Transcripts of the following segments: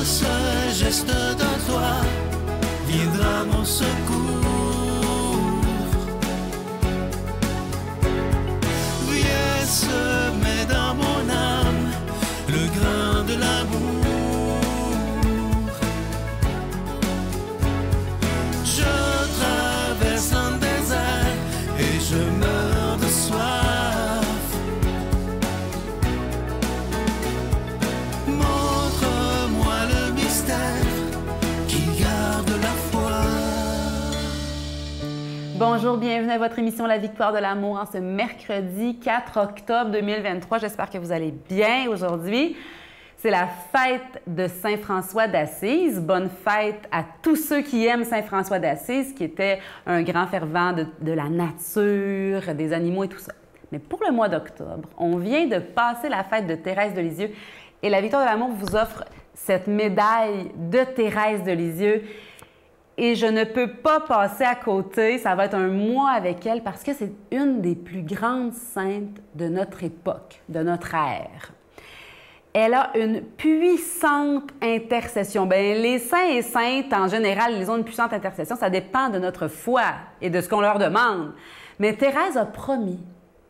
ce geste de toi viendra mon secours. Viens semer dans mon âme le grain de l'amour. Je traverse un désert et je meurs de soif. Montre-moi le mystère qui garde la foi. Bonjour, bienvenue à votre émission La Victoire de l'amour en ce mercredi 4 octobre 2023. J'espère que vous allez bien aujourd'hui. C'est la fête de Saint-François d'Assise. Bonne fête à tous ceux qui aiment Saint-François d'Assise, qui était un grand fervent de la nature, des animaux et tout ça. Mais pour le mois d'octobre, on vient de passer la fête de Thérèse de Lisieux et la Victoire de l'amour vous offre cette médaille de Thérèse de Lisieux. Et je ne peux pas passer à côté, ça va être un mois avec elle parce que c'est une des plus grandes saintes de notre époque, de notre ère. Elle a une puissante intercession. Bien, les saints et saintes, en général, ils ont une puissante intercession. Ça dépend de notre foi et de ce qu'on leur demande. Mais Thérèse a promis,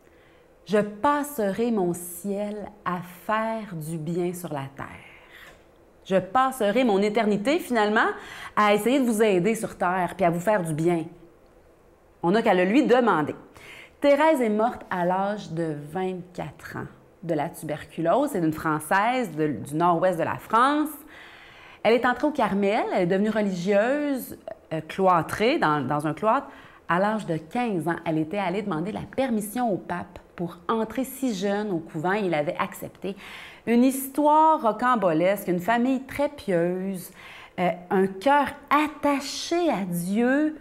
« Je passerai mon ciel à faire du bien sur la terre. Je passerai mon éternité, finalement, à essayer de vous aider sur terre puis à vous faire du bien. » On n'a qu'à le lui demander. Thérèse est morte à l'âge de 24 ans de la tuberculose. C'est une Française du nord-ouest de la France. Elle est entrée au Carmel, elle est devenue religieuse, cloîtrée dans un cloître. À l'âge de 15 ans, elle était allée demander la permission au pape pour entrer si jeune au couvent. Il avait accepté. Une histoire rocambolesque, une famille très pieuse, un cœur attaché à Dieu.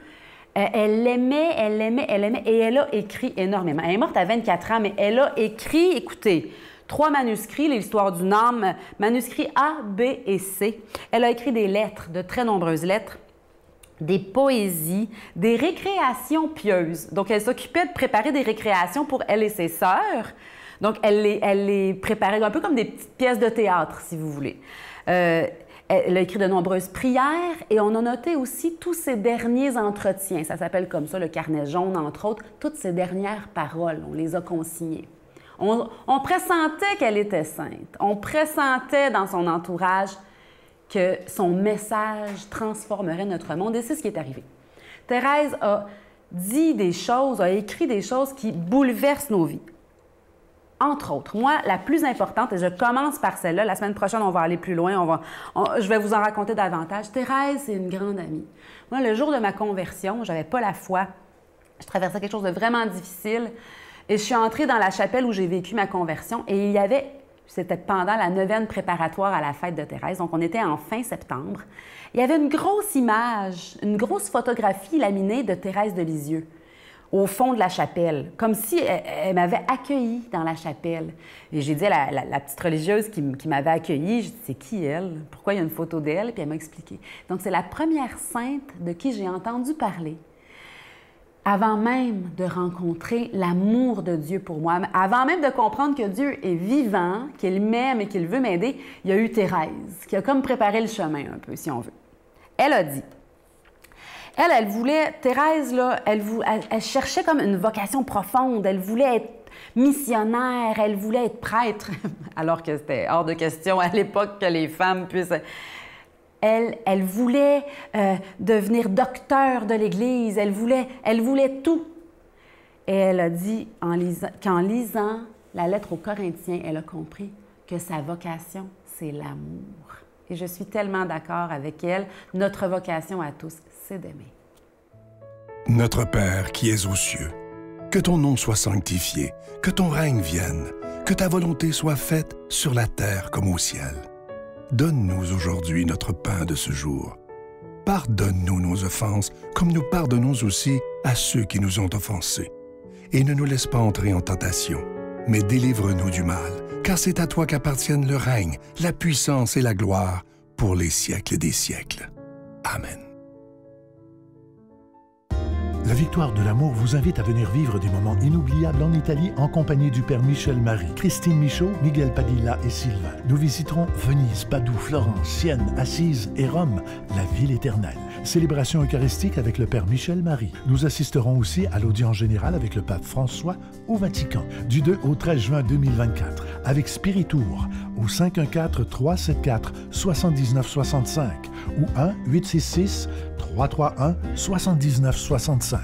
Elle l'aimait, et elle a écrit énormément. Elle est morte à 24 ans, mais elle a écrit, écoutez, 3 manuscrits, l'histoire d'une âme, manuscrits A, B et C. Elle a écrit des lettres, de très nombreuses lettres, des poésies, des récréations pieuses. Donc, elle s'occupait de préparer des récréations pour elle et ses sœurs. Donc, elle les préparait un peu comme des petites pièces de théâtre, si vous voulez. Elle a écrit de nombreuses prières et on a noté aussi tous ses derniers entretiens. Ça s'appelle comme ça, le carnet jaune, entre autres. Toutes ses dernières paroles, on les a consignées. On pressentait qu'elle était sainte. On pressentait dans son entourage que son message transformerait notre monde et c'est ce qui est arrivé. Thérèse a dit des choses, a écrit des choses qui bouleversent nos vies. Entre autres, moi, la plus importante, et je commence par celle-là, la semaine prochaine, on va aller plus loin, je vais vous en raconter davantage. Thérèse, c'est une grande amie. Moi, le jour de ma conversion, je n'avais pas la foi. Je traversais quelque chose de vraiment difficile et je suis entrée dans la chapelle où j'ai vécu ma conversion et il y avait, c'était pendant la neuvaine préparatoire à la fête de Thérèse, donc on était en fin septembre, il y avait une grosse image, une grosse photographie laminée de Thérèse de Lisieux au fond de la chapelle, comme si elle m'avait accueillie dans la chapelle. Et j'ai dit à la petite religieuse qui m'avait accueillie, je dis, c'est qui elle? Pourquoi il y a une photo d'elle? Puis elle m'a expliqué. Donc, c'est la première sainte de qui j'ai entendu parler avant même de rencontrer l'amour de Dieu pour moi, avant même de comprendre que Dieu est vivant, qu'il m'aime et qu'il veut m'aider, il y a eu Thérèse, qui a comme préparé le chemin un peu, si on veut. Elle a dit, elle voulait, Thérèse, là, elle cherchait comme une vocation profonde. Elle voulait être missionnaire, elle voulait être prêtre, alors que c'était hors de question à l'époque que les femmes puissent... Elle voulait devenir docteur de l'Église, elle voulait tout. Et elle a dit qu'en lisant la lettre aux Corinthiens, elle a compris que sa vocation, c'est l'amour. Et je suis tellement d'accord avec elle. Notre vocation à tous, c'est d'aimer. Notre Père qui es aux cieux, que ton nom soit sanctifié, que ton règne vienne, que ta volonté soit faite sur la terre comme au ciel. Donne-nous aujourd'hui notre pain de ce jour. Pardonne-nous nos offenses, comme nous pardonnons aussi à ceux qui nous ont offensés. Et ne nous laisse pas entrer en tentation, mais délivre-nous du mal, car c'est à toi qu'appartiennent le règne, la puissance et la gloire pour les siècles des siècles. Amen. La Victoire de l'amour vous invite à venir vivre des moments inoubliables en Italie en compagnie du Père Michel Marie, Christine Michaud, Miguel Padilla et Sylvain. Nous visiterons Venise, Padoue, Florence, Sienne, Assise et Rome, la ville éternelle. Célébration eucharistique avec le Père Michel Marie. Nous assisterons aussi à l'audience générale avec le pape François au Vatican, du 2 au 13 juin 2024, avec Spiritour au 514-374-7965 ou 1-866-331-7965.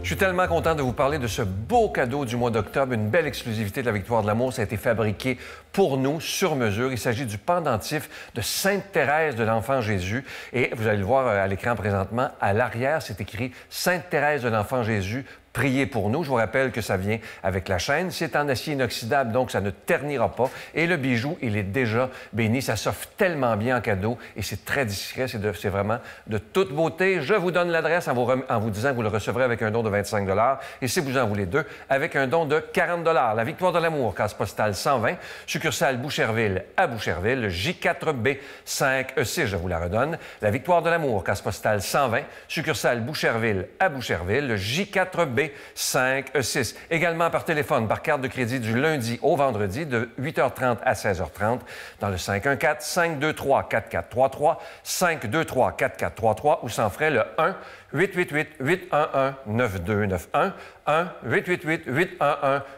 Je suis tellement content de vous parler de ce beau cadeau du mois d'octobre, une belle exclusivité de la Victoire de l'amour. Ça a été fabriqué pour nous, sur mesure. Il s'agit du pendentif de Sainte Thérèse de l'Enfant Jésus. Et vous allez le voir à l'écran présentement, à l'arrière, c'est écrit « Sainte Thérèse de l'Enfant Jésus ». Priez pour nous. Je vous rappelle que ça vient avec la chaîne. C'est en acier inoxydable, donc ça ne ternira pas. Et le bijou, il est déjà béni. Ça s'offre tellement bien en cadeau et c'est très discret. C'est vraiment de toute beauté. Je vous donne l'adresse en vous disant que vous le recevrez avec un don de 25 $. Et si vous en voulez deux, avec un don de 40 $. La Victoire de l'amour, case postale 120, succursale Boucherville à Boucherville, J4B 5E6, je vous la redonne. La Victoire de l'amour, case postale 120, succursale Boucherville à Boucherville, J4B 5E6. Également par téléphone, par carte de crédit du lundi au vendredi de 8h30 à 16h30 dans le 514-523-4433, 523-4433 ou sans frais le 1-888-811-9291,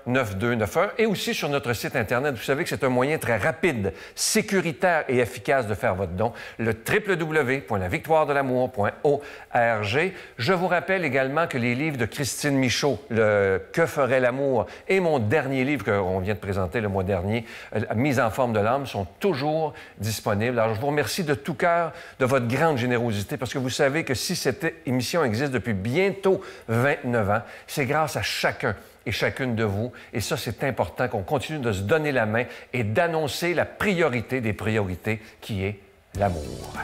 1-888-811-9291 et aussi sur notre site Internet. Vous savez que c'est un moyen très rapide, sécuritaire et efficace de faire votre don, le www.lavictoiredelamour.org. Je vous rappelle également que les livres de Christine Michaud, le « Que ferait l'amour » et mon dernier livre qu'on vient de présenter le mois dernier, « Mise en forme de l'âme », sont toujours disponibles. Alors, je vous remercie de tout cœur de votre grande générosité parce que vous savez que si cette émission existe depuis bientôt 29 ans, c'est grâce à chacun et chacune de vous. Et ça, c'est important qu'on continue de se donner la main et d'annoncer la priorité des priorités qui est l'amour.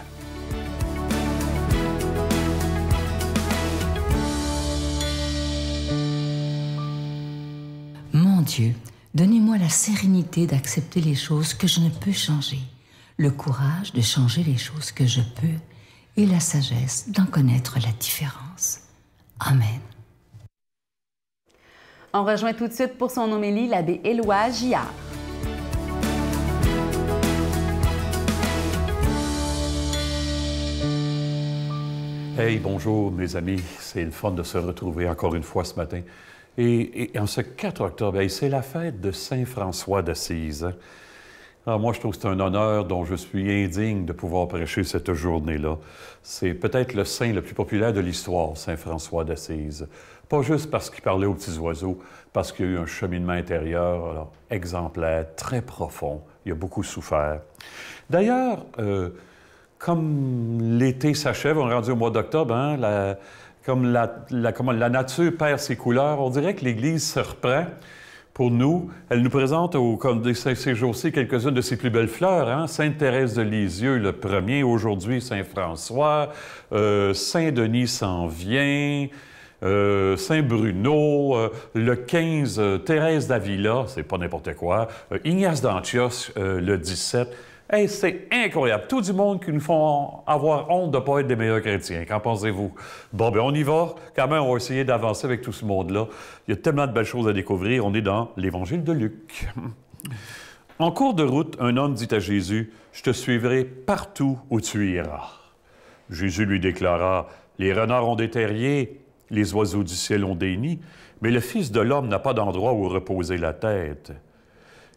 Mon Dieu, donnez-moi la sérénité d'accepter les choses que je ne peux changer, le courage de changer les choses que je peux et la sagesse d'en connaître la différence. Amen. On rejoint tout de suite pour son homélie l'abbé Éloi Gillard. Hey, bonjour mes amis, c'est le fun de se retrouver encore une fois ce matin. Et en ce 4 octobre, c'est la fête de Saint François d'Assise. Alors moi, je trouve que c'est un honneur dont je suis indigne de pouvoir prêcher cette journée-là. C'est peut-être le saint le plus populaire de l'histoire, Saint François d'Assise. Pas juste parce qu'il parlait aux petits oiseaux, parce qu'il y a eu un cheminement intérieur alors, exemplaire, très profond. Il a beaucoup souffert. D'ailleurs, comme l'été s'achève, on est rendu au mois d'octobre, hein, comme la nature perd ses couleurs, on dirait que l'Église se reprend. Pour nous, elle nous présente, comme ces jours-ci, quelques-unes de ses plus belles fleurs. Hein? Sainte Thérèse de Lisieux, le premier. Aujourd'hui, Saint François. Saint-Denis s'en vient. Saint Bruno. Le 15, Thérèse d'Avila, c'est pas n'importe quoi. Ignace d'Antioche, le 17. Hey, c'est incroyable. Tout du monde qui nous font avoir honte de ne pas être des meilleurs chrétiens. Qu'en pensez-vous? Bon, bien, on y va. Quand même, on va essayer d'avancer avec tout ce monde-là. Il y a tellement de belles choses à découvrir. On est dans l'Évangile de Luc. En cours de route, un homme dit à Jésus, « Je te suivrai partout où tu iras. » Jésus lui déclara, « Les renards ont des terriers, les oiseaux du ciel ont des nids, mais le Fils de l'homme n'a pas d'endroit où reposer la tête. »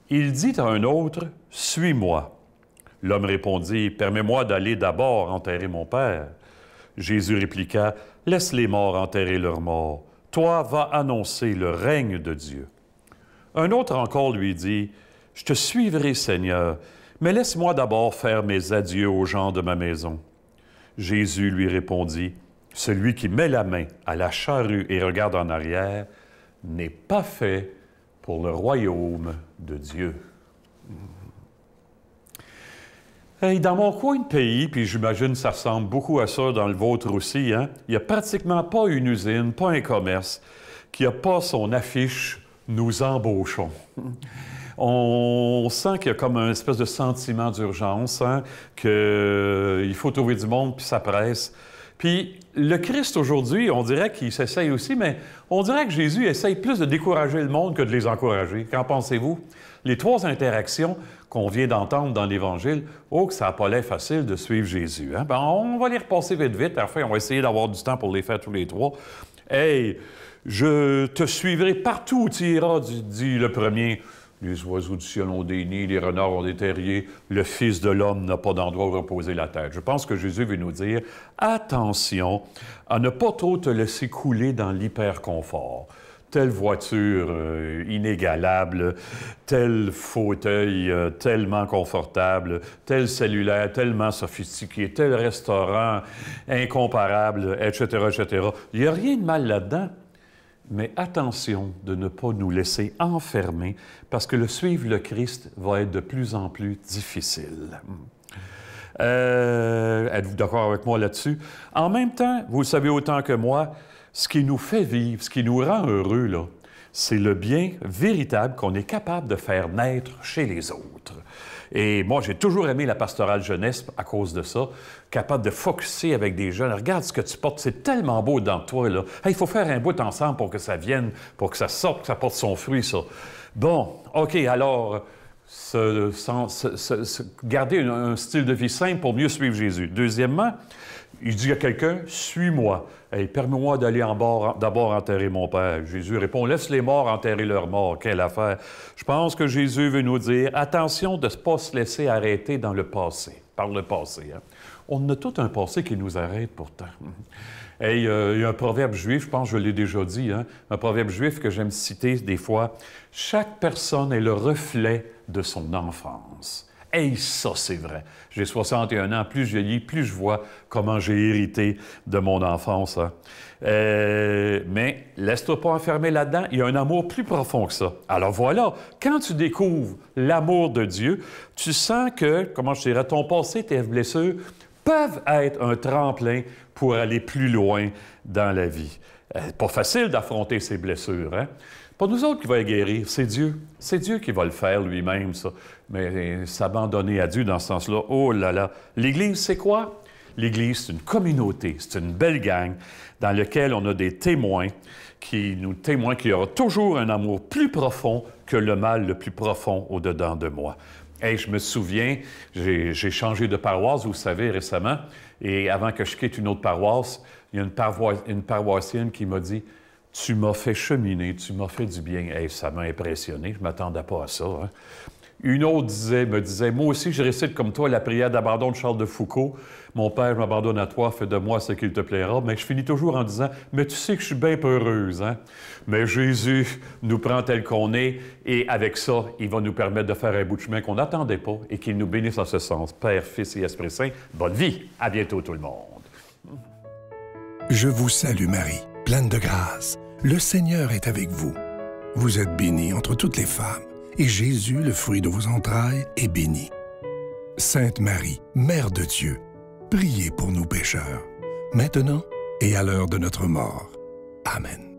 Il dit à un autre, « Suis-moi. » L'homme répondit, « Permets-moi d'aller d'abord enterrer mon père. » Jésus répliqua, « Laisse les morts enterrer leurs morts. Toi, va annoncer le règne de Dieu. » Un autre encore lui dit, « Je te suivrai, Seigneur, mais laisse-moi d'abord faire mes adieux aux gens de ma maison. » Jésus lui répondit, « Celui qui met la main à la charrue et regarde en arrière n'est pas fait pour le royaume de Dieu. » Hey, dans mon coin de pays, puis j'imagine que ça ressemble beaucoup à ça dans le vôtre aussi, hein, il n'y a pratiquement pas une usine, pas un commerce qui n'a pas son affiche « Nous embauchons ». On sent qu'il y a comme un espèce de sentiment d'urgence, hein, qu'il faut trouver du monde, puis ça presse. Puis le Christ aujourd'hui, on dirait qu'il s'essaye aussi, mais on dirait que Jésus essaye plus de décourager le monde que de les encourager. Qu'en pensez-vous? Les 3 interactions qu'on vient d'entendre dans l'Évangile, oh, que ça n'a pas l'air facile de suivre Jésus. Hein? Ben, on va les repasser vite, vite. Enfin, on va essayer d'avoir du temps pour les faire tous les 3. Hey, je te suivrai partout où tu iras, dit le premier. Les oiseaux du ciel ont des nids, les renards ont des terriers, le Fils de l'homme n'a pas d'endroit où reposer la tête. Je pense que Jésus veut nous dire, attention à ne pas trop te laisser couler dans l'hyperconfort. Telle voiture inégalable, tel fauteuil tellement confortable, tel cellulaire tellement sophistiqué, tel restaurant incomparable, etc., etc. Il n'y a rien de mal là-dedans. Mais attention de ne pas nous laisser enfermer parce que suivre le Christ va être de plus en plus difficile. Êtes-vous d'accord avec moi là-dessus? En même temps, vous le savez autant que moi, ce qui nous fait vivre, ce qui nous rend heureux, là, c'est le bien véritable qu'on est capable de faire naître chez les autres. Et moi, j'ai toujours aimé la pastorale jeunesse à cause de ça, capable de focusser avec des jeunes. Regarde ce que tu portes, c'est tellement beau dans toi, là. Hey, il faut faire un bout ensemble pour que ça vienne, pour que ça sorte, que ça porte son fruit, ça. Bon, OK, alors, garder un style de vie simple pour mieux suivre Jésus. Deuxièmement, il dit à quelqu'un, « Suis-moi. Hey, permets-moi d'aller d'abord enterrer mon père. » Jésus répond, « Laisse les morts enterrer leurs morts. » Quelle affaire! Je pense que Jésus veut nous dire, attention de ne pas se laisser arrêter dans le passé, par le passé. Hein? On a tout un passé qui nous arrête pourtant. Hey, il y a un proverbe juif, je pense que je l'ai déjà dit, hein? Un proverbe juif que j'aime citer des fois. « Chaque personne est le reflet de son enfance. » Hey, ça, c'est vrai. J'ai 61 ans. Plus je lis, plus je vois comment j'ai hérité de mon enfance. Hein. Mais laisse-toi pas enfermer là-dedans. Il y a un amour plus profond que ça. Alors voilà, quand tu découvres l'amour de Dieu, tu sens que, comment je dirais, ton passé, tes blessures peuvent être un tremplin pour aller plus loin dans la vie. Pas facile d'affronter ces blessures, hein? Pas nous autres qui va les guérir, c'est Dieu. C'est Dieu qui va le faire lui-même, ça. Mais s'abandonner à Dieu dans ce sens-là, oh là là. L'Église, c'est quoi? L'Église, c'est une communauté, c'est une belle gang dans laquelle on a des témoins qui nous témoignent qu'il y aura toujours un amour plus profond que le mal le plus profond au-dedans de moi. Hey, je me souviens, j'ai changé de paroisse, vous savez, récemment, et avant que je quitte une autre paroisse, il y a une paroissienne qui m'a dit « Tu m'as fait cheminer, tu m'as fait du bien. » Hey, ça m'a impressionné, je ne m'attendais pas à ça. Hein? Une autre me disait, moi aussi, je récite comme toi la prière d'abandon de Charles de Foucault. Mon Père, je m'abandonne à toi, fais de moi ce qu'il te plaira. Mais je finis toujours en disant, mais tu sais que je suis bien peureuse, hein? Mais Jésus nous prend tel qu'on est et avec ça, il va nous permettre de faire un bout de chemin qu'on n'attendait pas et qu'il nous bénisse en ce sens. Père, Fils et Esprit Saint, bonne vie. À bientôt tout le monde. Je vous salue Marie, pleine de grâce. Le Seigneur est avec vous. Vous êtes bénie entre toutes les femmes. Et Jésus, le fruit de vos entrailles, est béni. Sainte Marie, Mère de Dieu, priez pour nous pécheurs, maintenant et à l'heure de notre mort. Amen.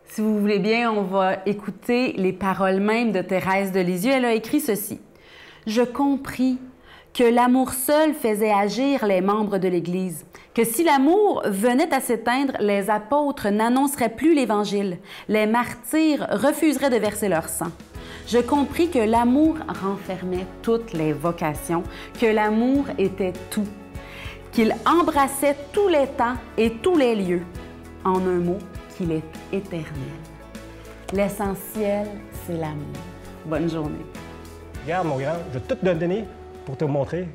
Si vous voulez bien, on va écouter les paroles mêmes de Thérèse de Lisieux. Elle a écrit ceci. « Je compris que l'amour seul faisait agir les membres de l'Église, que si l'amour venait à s'éteindre, les apôtres n'annonceraient plus l'Évangile, les martyrs refuseraient de verser leur sang. Je compris que l'amour renfermait toutes les vocations, que l'amour était tout, qu'il embrassait tous les temps et tous les lieux, en un mot, qu'il est éternel. L'essentiel, c'est l'amour. Bonne journée. Regarde, mon grand, je vais tout te donner pour te montrer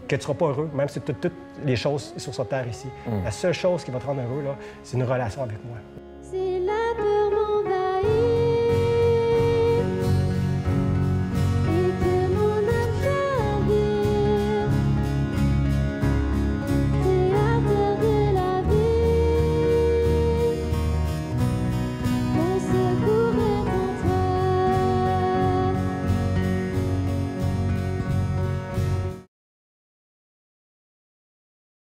que tu ne seras pas heureux, même si tu as toutes les choses sur cette terre ici. La seule chose qui va te rendre heureux, c'est une relation avec moi.